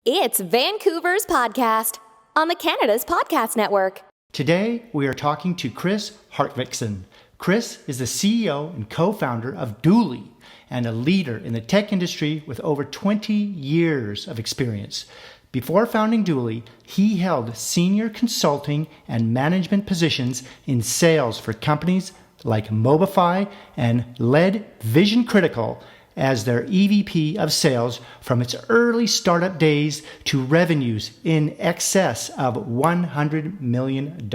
It's Vancouver's podcast on the Canada's Podcast Network. Today, we are talking to Kris Hartvigsen. Kris is the CEO and co-founder of Dooly and a leader in the tech industry with over 20 years of experience. Before founding Dooly, he held senior consulting and management positions in sales for companies like Mobify and led Vision Critical as their EVP of sales from its early startup days to revenues in excess of $100 million.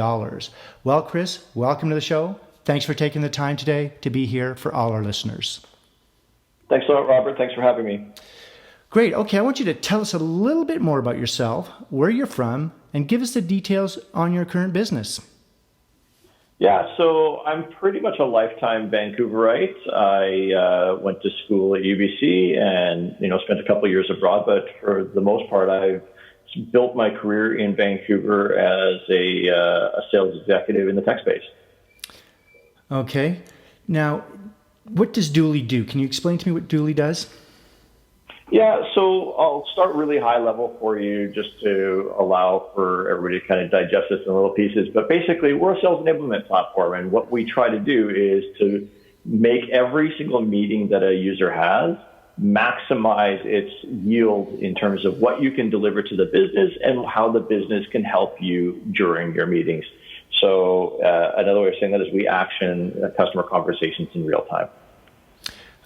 Well, Kris, welcome to the show. Thanks for taking the time today to be here for all our listeners. Thanks a lot, Robert. Thanks for having me. Great. Okay, I want you to tell us a little bit more about yourself, where you're from, and give us the details on your current business. Yeah, so I'm pretty much a lifetime Vancouverite. I went to school at UBC and, spent a couple of years abroad, but for the most part, I've built my career in Vancouver as a sales executive in the tech space. Okay. Now, what does Dooly do? Can you explain to me what Dooly does? Yeah, so I'll start really high level for you just to allow for everybody to kind of digest this in little pieces. But basically, we're a sales enablement platform, and what we try to do is to make every single meeting that a user has maximize its yield in terms of what you can deliver to the business and how the business can help you during your meetings. So another way of saying that is we action customer conversations in real time.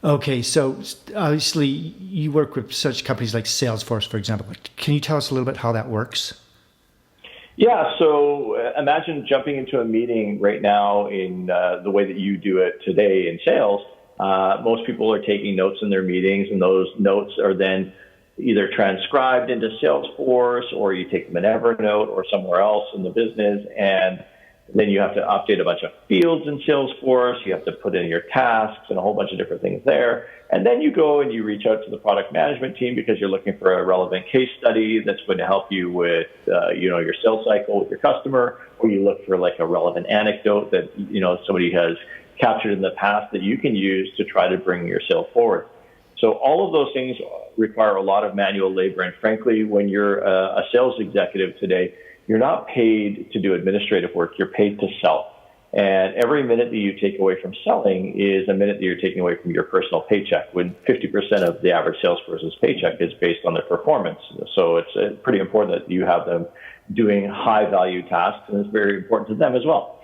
Okay, so obviously you work with such companies like Salesforce, for example. Can you tell us a little bit how that works? Yeah, so imagine jumping into a meeting right now in the way that you do it today in sales. Most people are taking notes in their meetings, and those notes are then either transcribed into Salesforce, or you take them in Evernote or somewhere else in the business, and then you have to update a bunch of fields in Salesforce. You have to put in your tasks and a whole bunch of different things there. And then you go and you reach out to the product management team because you're looking for a relevant case study that's going to help you with, your sales cycle with your customer, or you look for like a relevant anecdote that, somebody has captured in the past that you can use to try to bring your sale forward. So all of those things require a lot of manual labor. And frankly, when you're a sales executive today, you're not paid to do administrative work. You're paid to sell. And every minute that you take away from selling is a minute that you're taking away from your personal paycheck, when 50% of the average salesperson's paycheck is based on their performance. So it's pretty important that you have them doing high value tasks, and it's very important to them as well.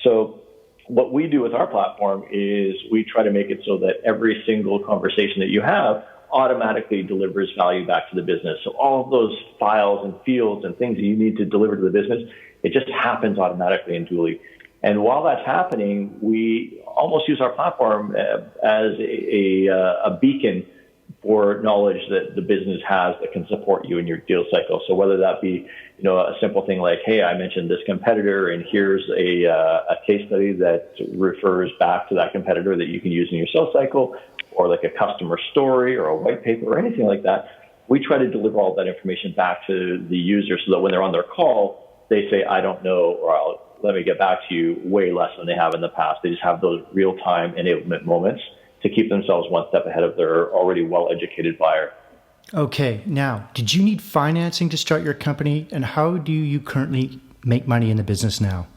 So what we do with our platform is we try to make it so that every single conversation that you have automatically delivers value back to the business. So all of those files and fields and things that you need to deliver to the business, it just happens automatically in Dooly. And while that's happening, we almost use our platform as a beacon for knowledge that the business has that can support you in your deal cycle. So whether that be, a simple thing like, hey, I mentioned this competitor, and here's a case study that refers back to that competitor that you can use in your sales cycle, or like a customer story or a white paper or anything like that, we try to deliver all that information back to the user so that when they're on their call, they say, I don't know, or let me get back to you, way less than they have in the past. They just have those real-time enablement moments to keep themselves one step ahead of their already well-educated buyer. Okay, now, did you need financing to start your company, and how do you currently make money in the business now?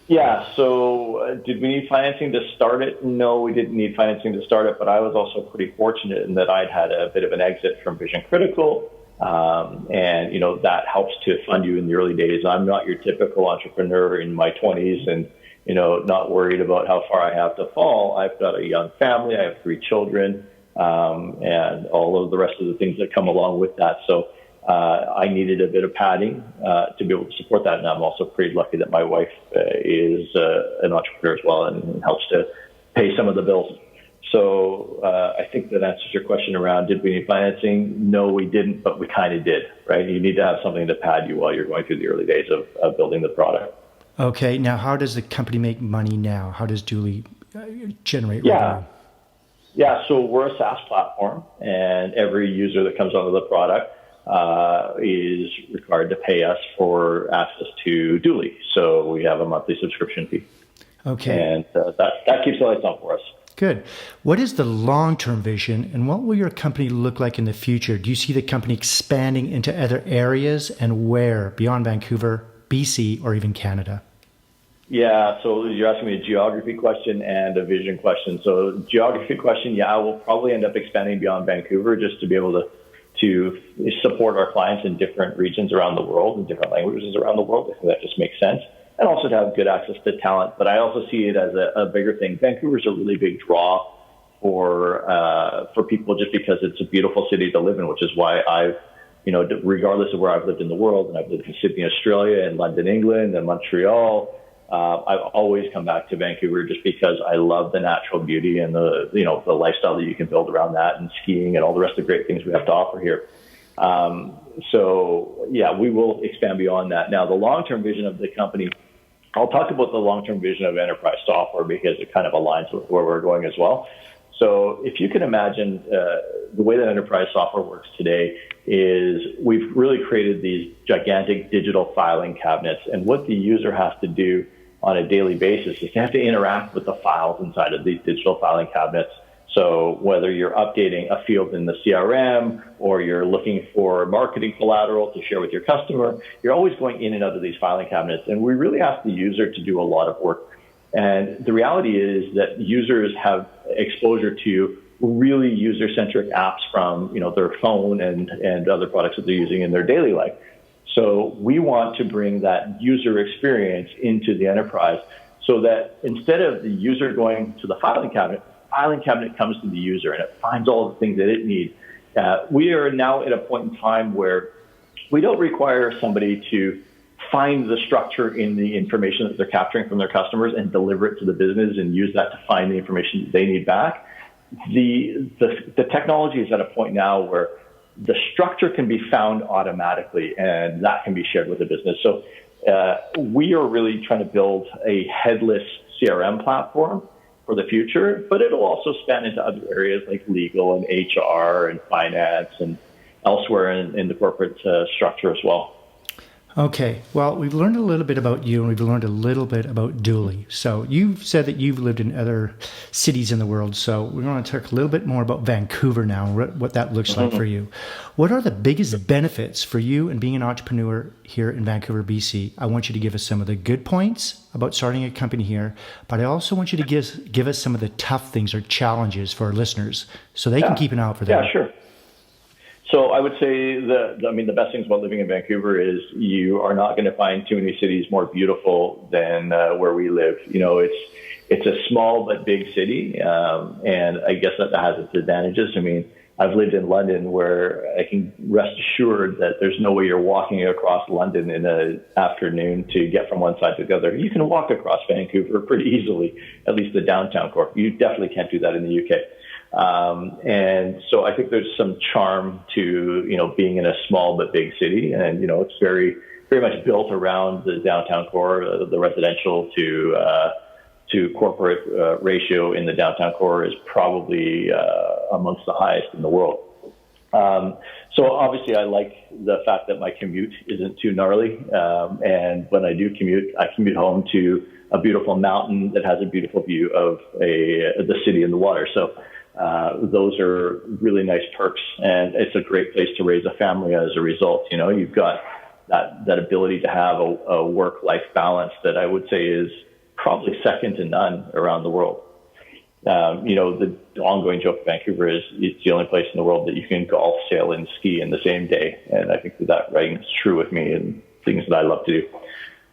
Yeah, so did we need financing to start it? No, we didn't need financing to start it, but I was also pretty fortunate in that I'd had a bit of an exit from Vision Critical, and that helps to fund you in the early days. I'm not your typical entrepreneur in my 20s and, not worried about how far I have to fall. I've got a young family, I have 3 children, and all of the rest of the things that come along with that. So I needed a bit of padding to be able to support that, and I'm also pretty lucky that my wife is an entrepreneur as well and helps to pay some of the bills. So I think that answers your question around did we need financing? No, we didn't, but we kind of did, right? You need to have something to pad you while you're going through the early days of building the product. Okay, now how does the company make money now? How does Dooly generate revenue? Yeah, so we're a SaaS platform, and every user that comes onto the product is required to pay us for access to Dooly. So we have a monthly subscription fee. Okay. And that keeps the lights on for us. Good. What is the long-term vision, and what will your company look like in the future? Do you see the company expanding into other areas, and where beyond Vancouver, BC, or even Canada? Yeah, so you're asking me a geography question and a vision question. So geography question, yeah, we'll probably end up expanding beyond Vancouver just to be able to support our clients in different regions around the world and different languages around the world. I think that just makes sense. And also to have good access to talent. But I also see it as a bigger thing. Vancouver's a really big draw for people just because it's a beautiful city to live in, which is why I've, regardless of where I've lived in the world, and I've lived in Sydney, Australia, and London, England, and Montreal, I've always come back to Vancouver just because I love the natural beauty and the lifestyle that you can build around that, and skiing and all the rest of the great things we have to offer here. So yeah, we will expand beyond that. Now, the long-term vision of the company, I'll talk about the long-term vision of enterprise software because it kind of aligns with where we're going as well. So if you can imagine the way that enterprise software works today is we've really created these gigantic digital filing cabinets, and what the user has to do on a daily basis is they have to interact with the files inside of these digital filing cabinets. So whether you're updating a field in the CRM or you're looking for marketing collateral to share with your customer, you're always going in and out of these filing cabinets. And we really ask the user to do a lot of work. And the reality is that users have exposure to really user-centric apps from their phone and other products that they're using in their daily life. So we want to bring that user experience into the enterprise so that instead of the user going to the filing cabinet comes to the user and it finds all the things that it needs. We are now at a point in time where we don't require somebody to find the structure in the information that they're capturing from their customers and deliver it to the business and use that to find the information that they need back. The technology is at a point now where the structure can be found automatically, and that can be shared with the business. So we are really trying to build a headless CRM platform for the future, but it'll also span into other areas like legal and HR and finance and elsewhere in the corporate structure as well. Okay, well, we've learned a little bit about you, and we've learned a little bit about Dooly. So you've said that you've lived in other cities in the world, so we're going to talk a little bit more about Vancouver now, what that looks like for you. What are the biggest benefits for you and being an entrepreneur here in Vancouver, BC? I want you to give us some of the good points about starting a company here, but I also want you to give us some of the tough things or challenges for our listeners so they can keep an eye out for them. Yeah, sure. So I would say the best things about living in Vancouver is you are not going to find too many cities more beautiful than where we live. It's a small but big city, and I guess that has its advantages. I mean, I've lived in London where I can rest assured that there's no way you're walking across London in an afternoon to get from one side to the other. You can walk across Vancouver pretty easily, at least the downtown core. You definitely can't do that in the UK. And so I think there's some charm to, being in a small but big city. And, it's very, very much built around the downtown core. The residential to corporate ratio in the downtown core is probably amongst the highest in the world. So obviously I like the fact that my commute isn't too gnarly. And when I do commute, I commute home to a beautiful mountain that has a beautiful view of the city and the water. So those are really nice perks, and it's a great place to raise a family as a result. You've got that ability to have a work-life balance that I would say is probably second to none around the world. The ongoing joke of Vancouver is it's the only place in the world that you can golf, sail, and ski in the same day. And I think that rings true with me and things that I love to do.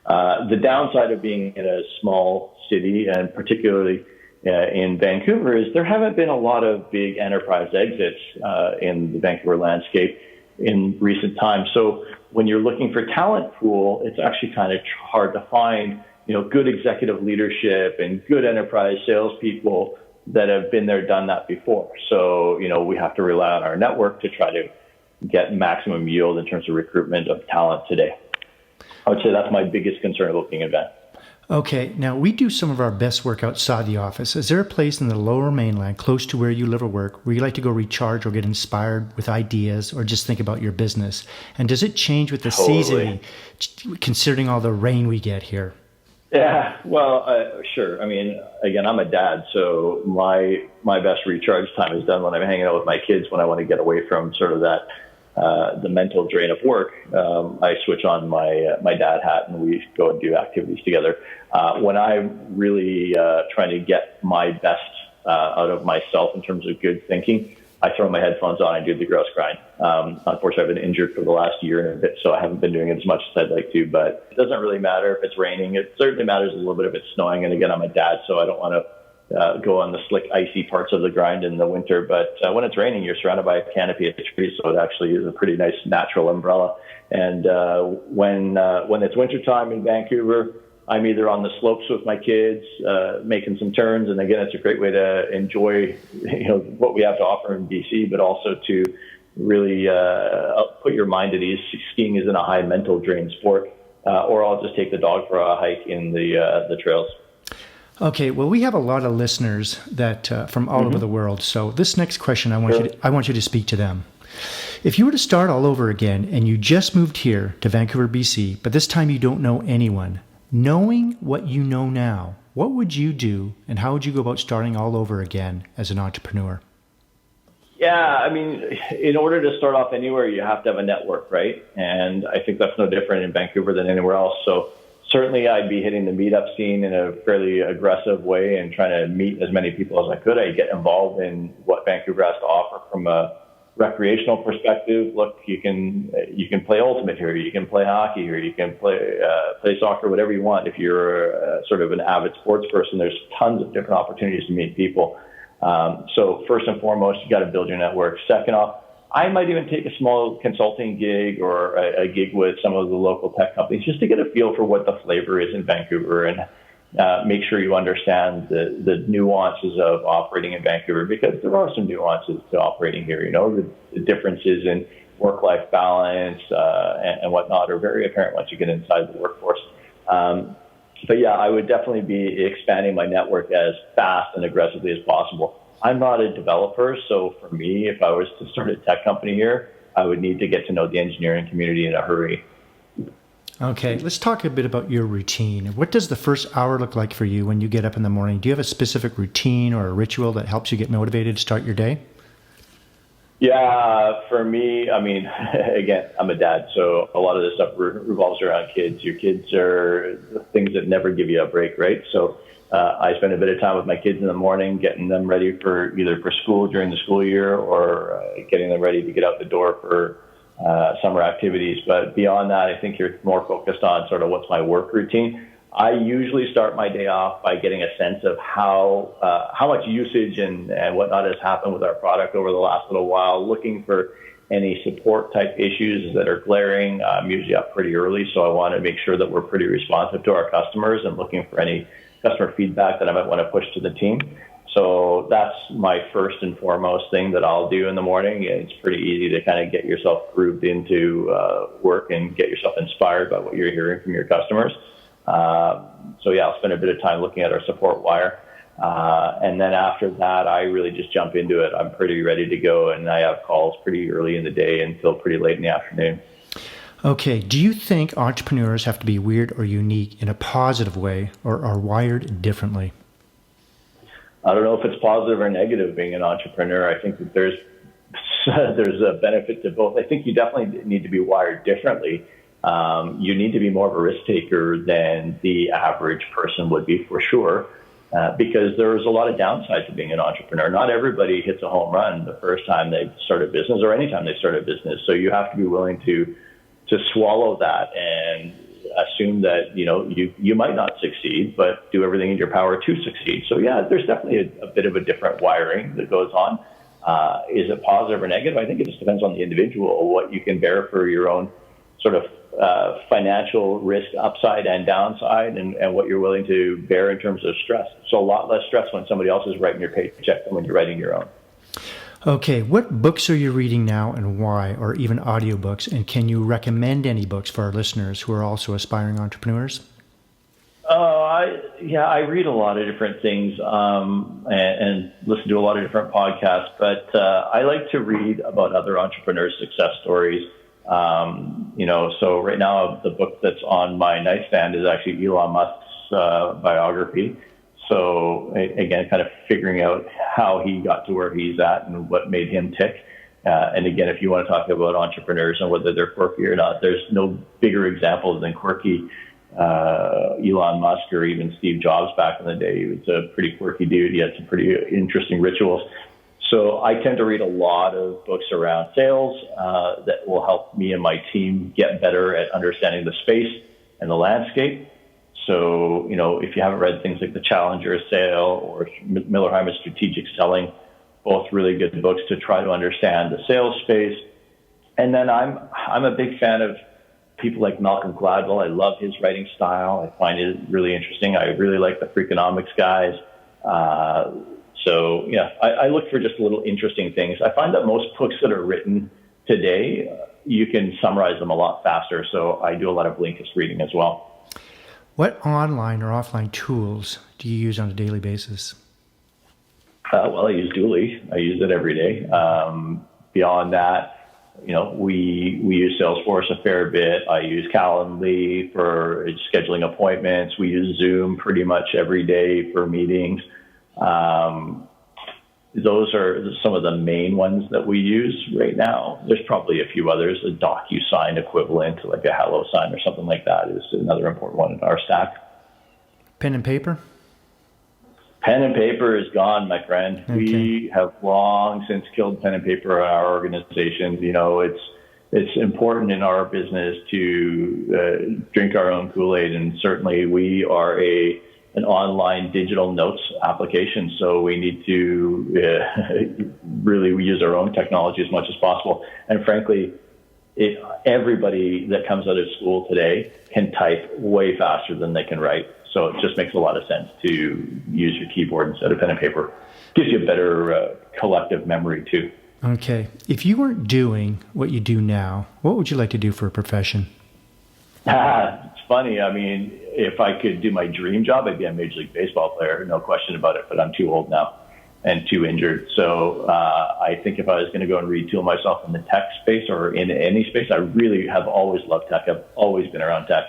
The downside of being in a small city, and particularly in Vancouver, is there haven't been a lot of big enterprise exits in the Vancouver landscape in recent times. So when you're looking for talent pool, it's actually kind of hard to find, good executive leadership and good enterprise salespeople that have been there, done that before. So, we have to rely on our network to try to get maximum yield in terms of recruitment of talent today. I would say that's my biggest concern about being in Vancouver. Okay, now we do some of our best work outside the office. Is there a place in the Lower Mainland, close to where you live or work, where you like to go recharge or get inspired with ideas or just think about your business? And does it change with the season, considering all the rain we get here? Yeah, well, sure. I mean, again, I'm a dad, so my best recharge time is done when I'm hanging out with my kids. When I want to get away from sort of that the mental drain of work, I switch on my dad hat and we go and do activities together. When I'm really trying to get my best out of myself in terms of good thinking, I throw my headphones on and do the grouse grind. Unfortunately, I've been injured for the last year and a bit, so I haven't been doing it as much as I'd like to, but it doesn't really matter if it's raining. It certainly matters a little bit if it's snowing. And again, I'm a dad, so I don't want to go on the slick, icy parts of the grind in the winter. But when it's raining, you're surrounded by a canopy of trees, so it actually is a pretty nice natural umbrella. And when it's wintertime in Vancouver, I'm either on the slopes with my kids, making some turns, and again, it's a great way to enjoy, what we have to offer in BC, but also to really put your mind at ease. Skiing isn't a high mental drain sport, or I'll just take the dog for a hike in the trails. Okay, well, we have a lot of listeners that from all over the world. So this next question, I want you to speak to them. If you were to start all over again, and you just moved here to Vancouver, BC, but this time you don't know anyone. Knowing what you know now, what would you do and how would you go about starting all over again as an entrepreneur? Yeah, I mean, in order to start off anywhere, you have to have a network, right? And I think that's no different in Vancouver than anywhere else. So certainly I'd be hitting the meetup scene in a fairly aggressive way and trying to meet as many people as I could. I'd get involved in what Vancouver has to offer from a recreational perspective. Look, you can play ultimate here, you can play hockey here, you can play soccer, whatever you want. If you're sort of an avid sports person, there's tons of different opportunities to meet people. So first and foremost, you got to build your network. Second off, I might even take a small consulting gig or a gig with some of the local tech companies just to get a feel for what the flavor is in Vancouver and make sure you understand the nuances of operating in Vancouver, because there are some nuances to operating here. The differences in work-life balance and whatnot are very apparent once you get inside the workforce. But yeah, I would definitely be expanding my network as fast and aggressively as possible. I'm not a developer, so for me, if I was to start a tech company here, I would need to get to know the engineering community in a hurry. Okay, let's talk a bit about your routine. What does the first hour look like for you when you get up in the morning? Do you have a specific routine or a ritual that helps you get motivated to start your day? Yeah, for me, I mean, again, I'm a dad, so a lot of this stuff revolves around kids. Your kids are the things that never give you a break, right? So I spend a bit of time with my kids in the morning, getting them ready for either for school during the school year or getting them ready to get out the door for summer activities. But beyond that, I think you're more focused on sort of what's my work routine. I usually start my day off by getting a sense of how much usage and whatnot has happened with our product over the last little while, looking for any support type issues that are glaring. I'm usually up pretty early, so I want to make sure that we're pretty responsive to our customers and looking for any customer feedback that I might want to push to the team. So that's my first and foremost thing that I'll do in the morning. It's pretty easy to kind of get yourself grooved into work and get yourself inspired by what you're hearing from your customers. So yeah, I'll spend a bit of time looking at our support wire. And then after that, I really just jump into it. I'm pretty ready to go, and I have calls pretty early in the day until pretty late in the afternoon. Okay, do you think entrepreneurs have to be weird or unique in a positive way or are wired differently? I don't know if it's positive or negative being an entrepreneur. I think that there's a benefit to both. I think you definitely need to be wired differently. You need to be more of a risk taker than the average person would be, for sure, because there's a lot of downside to being an entrepreneur. Not everybody hits a home run the first time they start a business or anytime they start a business. So you have to be willing to swallow that and assume that, you might not succeed, but do everything in your power to succeed. So yeah, there's definitely a bit of a different wiring that goes on. Is it positive or negative? I think it just depends on the individual, what you can bear for your own sort of financial risk upside and downside, and what you're willing to bear in terms of stress. So a lot less stress when somebody else is writing your paycheck than when you're writing your own. Okay, what books are you reading now and why, or even audiobooks? And can you recommend any books for our listeners who are also aspiring entrepreneurs? I read a lot of different things and listen to a lot of different podcasts, but I like to read about other entrepreneurs' success stories. So right now the book that's on my nightstand is actually Elon Musk's biography. So again, kind of figuring out how he got to where he's at and what made him tick. And again, if you want to talk about entrepreneurs and whether they're quirky or not, there's no bigger example than quirky Elon Musk or even Steve Jobs back in the day. He was a pretty quirky dude. He had some pretty interesting rituals. So I tend to read a lot of books around sales that will help me and my team get better at understanding the space and the landscape. So, if you haven't read things like The Challenger Sale or Miller Heiman's Strategic Selling, both really good books to try to understand the sales space. And then I'm a big fan of people like Malcolm Gladwell. I love his writing style. I find it really interesting. I really like the Freakonomics guys. I look for just little interesting things. I find that most books that are written today, you can summarize them a lot faster. So I do a lot of Blinkist reading as well. What online or offline tools do you use on a daily basis? I use Dooly. I use it every day. Beyond that, we use Salesforce a fair bit. I use Calendly for scheduling appointments. We use Zoom pretty much every day for meetings. Those are some of the main ones that we use right now. There's probably a few others. A DocuSign equivalent, like a HelloSign or something like that, is another important one in our stack. Pen and paper? Pen and paper is gone, my friend. Okay. We have long since killed pen and paper in our organization. It's important in our business to drink our own Kool-Aid, and certainly we are an online digital notes application, so we need to really use our own technology as much as possible. And frankly, everybody that comes out of school today can type way faster than they can write. So it just makes a lot of sense to use your keyboard instead of pen and paper. Gives you a better collective memory too. Okay. If you weren't doing what you do now, what would you like to do for a profession? It's funny. I mean, if I could do my dream job, I'd be a Major League Baseball player, no question about it. But I'm too old now and too injured. So I think if I was going to go and retool myself in the tech space or in any space, I really have always loved tech. I've always been around tech.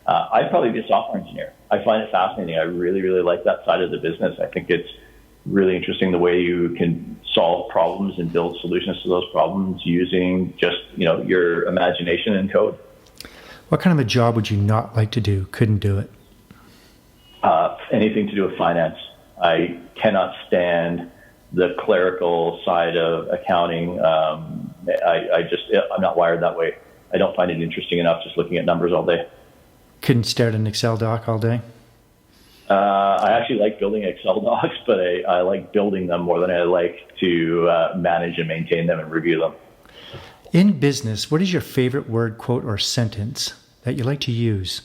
I'd probably be a software engineer. I find it fascinating. I really, really like that side of the business. I think it's really interesting the way you can solve problems and build solutions to those problems using just, your imagination and code. What kind of a job would you not like to do? Couldn't do it? Anything to do with finance. I cannot stand the clerical side of accounting. I'm not wired that way. I don't find it interesting enough just looking at numbers all day. Couldn't stare at an Excel doc all day? I actually like building Excel docs, but I like building them more than I like to manage and maintain them and review them. In business, what is your favorite word, quote, or sentence that you like to use?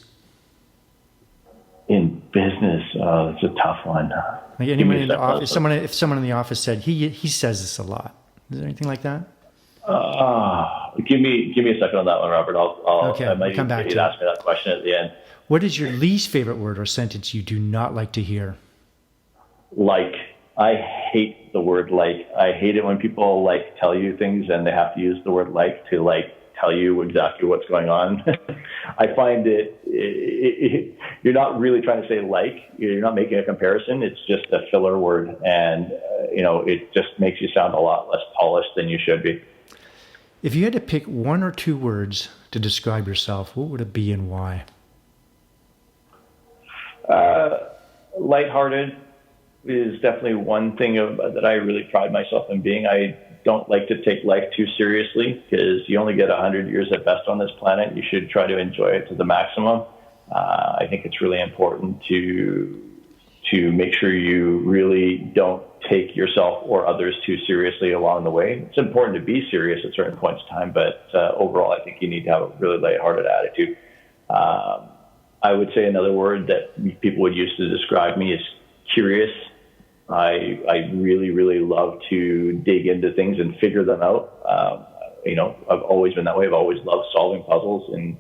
In business, it's a tough one. Like anyone in the office, if someone in the office said he says this a lot. Is there anything like that? Give me a second on that one, Robert. I might come back to ask me that question at the end. What is your least favorite word or sentence you do not like to hear? Like. I hate the word like. I hate it when people tell you things and they have to use the word like to tell you exactly what's going on. I find it you're not really trying to say like. You're not making a comparison. It's just a filler word, and it just makes you sound a lot less polished than you should be. If you had to pick one or two words to describe yourself, what would it be and why? Lighthearted is definitely one thing that I really pride myself in being. I don't like to take life too seriously because you only get 100 years at best on this planet. You should try to enjoy it to the maximum. I think it's really important to make sure you really don't take yourself or others too seriously along the way. It's important to be serious at certain points in time, but overall, I think you need to have a really lighthearted attitude. I would say another word that people would use to describe me is curious. I really, really love to dig into things and figure them out. I've always been that way. I've always loved solving puzzles in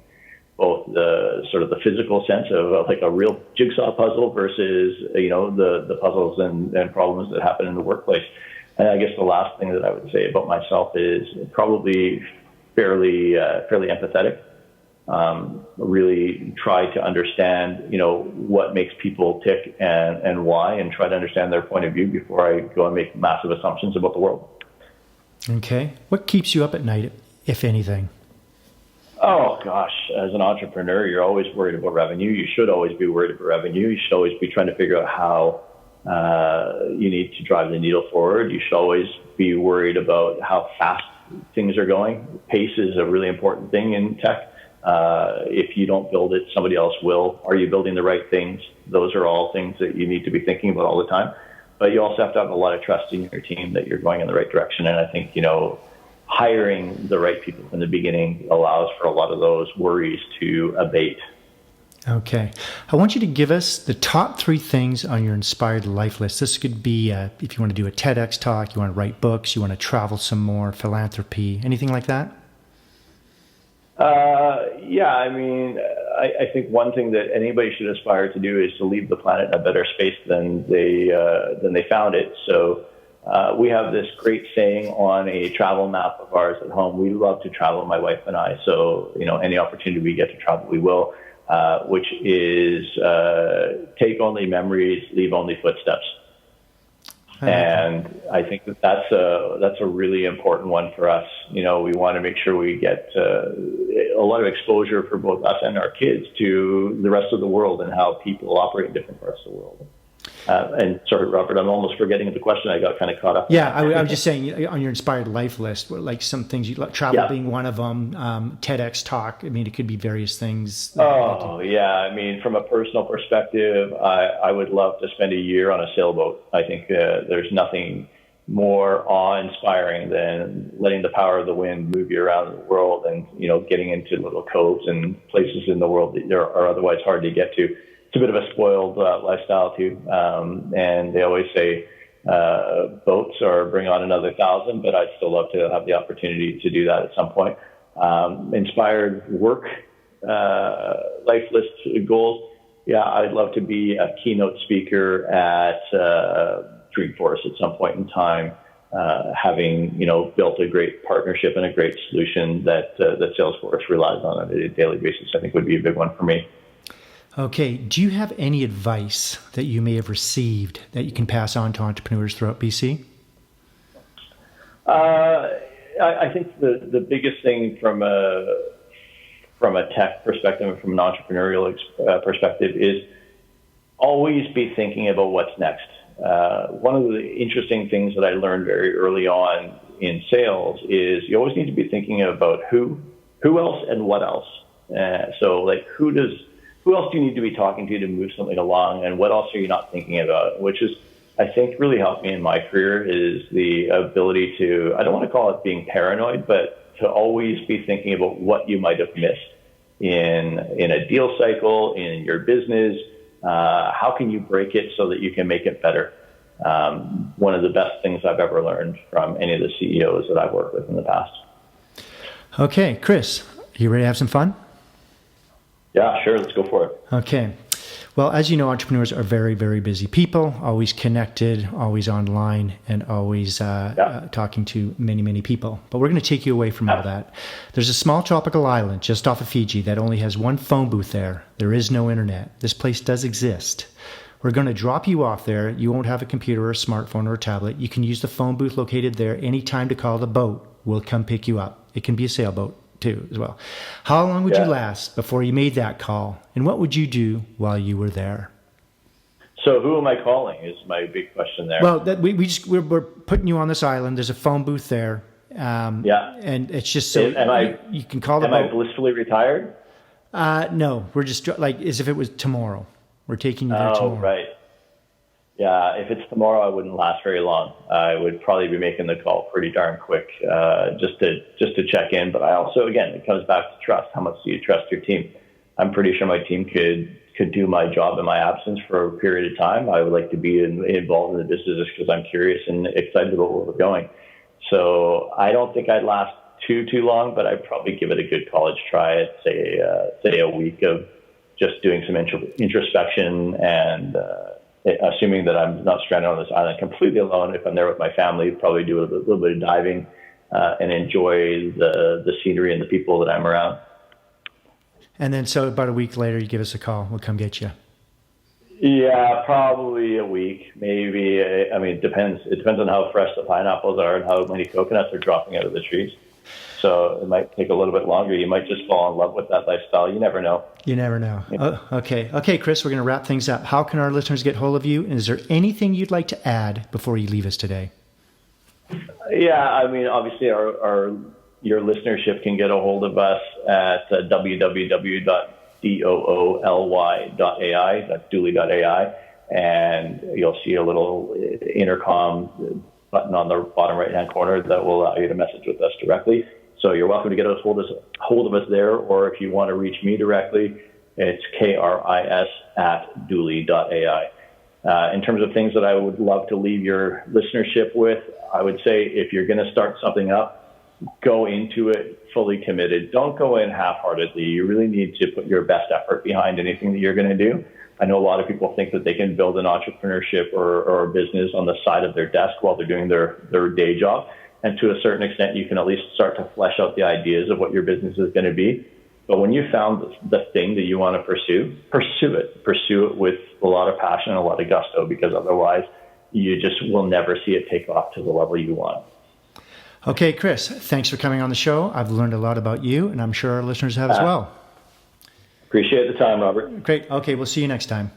both the sort of the physical sense of a real jigsaw puzzle versus, the puzzles and problems that happen in the workplace. And I guess the last thing that I would say about myself is probably fairly empathetic. really try to understand, what makes people tick and why, and try to understand their point of view before I go and make massive assumptions about the world. Okay. What keeps you up at night, if anything? Oh, gosh. As an entrepreneur, you're always worried about revenue. You should always be worried about revenue. You should always be trying to figure out how you need to drive the needle forward. You should always be worried about how fast things are going. Pace is a really important thing in tech. If you don't build it, somebody else will. Are you building the right things? Those are all things that you need to be thinking about all the time. But you also have to have a lot of trust in your team that you're going in the right direction. And I think, hiring the right people from the beginning allows for a lot of those worries to abate. Okay. I want you to give us the top 3 things on your inspired life list. This could be if you want to do a TEDx talk, you want to write books, you want to travel some more, philanthropy, anything like that? I think one thing that anybody should aspire to do is to leave the planet in a better space than they found it. So we have this great saying on a travel map of ours at home. We love to travel, my wife and I. So, any opportunity we get to travel, we will, which is take only memories, leave only footsteps. And I think that's a really important one for us. We want to make sure we get a lot of exposure for both us and our kids to the rest of the world and how people operate in different parts of the world. And sorry, Robert, I'm almost forgetting the question. I got kind of caught up. Yeah, I was just saying on your inspired life list, like some things you like, travel being one of them, TEDx talk. I mean, it could be various things. From a personal perspective, I would love to spend a year on a sailboat. I think there's nothing more awe-inspiring than letting the power of the wind move you around the world and, getting into little coves and places in the world that are otherwise hard to get to. It's a bit of a spoiled lifestyle too. And they always say boats or bring on another 1,000, but I'd still love to have the opportunity to do that at some point. Inspired work, life list goals. Yeah, I'd love to be a keynote speaker at Dreamforce at some point in time, having, built a great partnership and a great solution that Salesforce relies on a daily basis, I think would be a big one for me. Okay. Do you have any advice that you may have received that you can pass on to entrepreneurs throughout BC? I think the biggest thing from a tech perspective and from an entrepreneurial perspective is always be thinking about what's next. One of the interesting things that I learned very early on in sales is you always need to be thinking about who else and what else. Who else do you need to be talking to move something along, and what else are you not thinking about? Which is, I think, really helped me in my career is the ability to, I don't want to call it being paranoid, but to always be thinking about what you might have missed in a deal cycle, in your business. How can you break it so that you can make it better? One of the best things I've ever learned from any of the CEOs that I've worked with in the past. Okay, Kris, you ready to have some fun? Yeah, sure. Let's go for it. Okay. Well, as you know, entrepreneurs are very, very busy people, always connected, always online, and always talking to many, many people. But we're going to take you away from all that. There's a small tropical island just off of Fiji that only has one phone booth there. There is no internet. This place does exist. We're going to drop you off there. You won't have a computer or a smartphone or a tablet. You can use the phone booth located there anytime to call the boat. We'll come pick you up. It can be a sailboat too as well. How long would you last before you made that call? And what would you do while you were there? So who am I calling is my big question there. Well, we're putting you on this island. There's a phone booth there. And it's just so you can call the boat. Am I blissfully retired? No, we're just like as if it was tomorrow. We're taking you there tomorrow. Oh, right. Yeah, if it's tomorrow, I wouldn't last very long. I would probably be making the call pretty darn quick, just to check in. But I also, again, it comes back to trust. How much do you trust your team? I'm pretty sure my team could do my job in my absence for a period of time. I would like to be involved in the business because I'm curious and excited about where we're going. So I don't think I'd last too long, but I'd probably give it a good college try at say a week of just doing some introspection and assuming that I'm not stranded on this island completely alone. If I'm there with my family, probably do a little bit of diving and enjoy the scenery and the people that I'm around. And then so about a week later, you give us a call. We'll come get you. Yeah, probably a week, maybe. I mean, it depends. It depends on how fresh the pineapples are and how many coconuts are dropping out of the trees. So it might take a little bit longer. You might just fall in love with that lifestyle. You never know. You never know. Yeah. Oh, okay. Okay, Kris, we're going to wrap things up. How can our listeners get hold of you? And is there anything you'd like to add before you leave us today? Yeah, I mean, obviously your listenership can get a hold of us at www.dooly.ai, that's dooly.ai, and you'll see a little intercom button on the bottom right-hand corner that will allow you to message with us directly. So you're welcome to get hold of us there, or if you want to reach me directly, it's kris@dooly.ai. In terms of things that I would love to leave your listenership with, I would say if you're going to start something up, go into it fully committed. Don't go in half-heartedly. You really need to put your best effort behind anything that you're going to do. I know a lot of people think that they can build an entrepreneurship or a business on the side of their desk while they're doing their day job. And to a certain extent, you can at least start to flesh out the ideas of what your business is going to be. But when you found the thing that you want to pursue it. Pursue it with a lot of passion and a lot of gusto, because otherwise you just will never see it take off to the level you want. Okay, Kris, thanks for coming on the show. I've learned a lot about you, and I'm sure our listeners have as well. Appreciate the time, Robert. Great. Okay, we'll see you next time.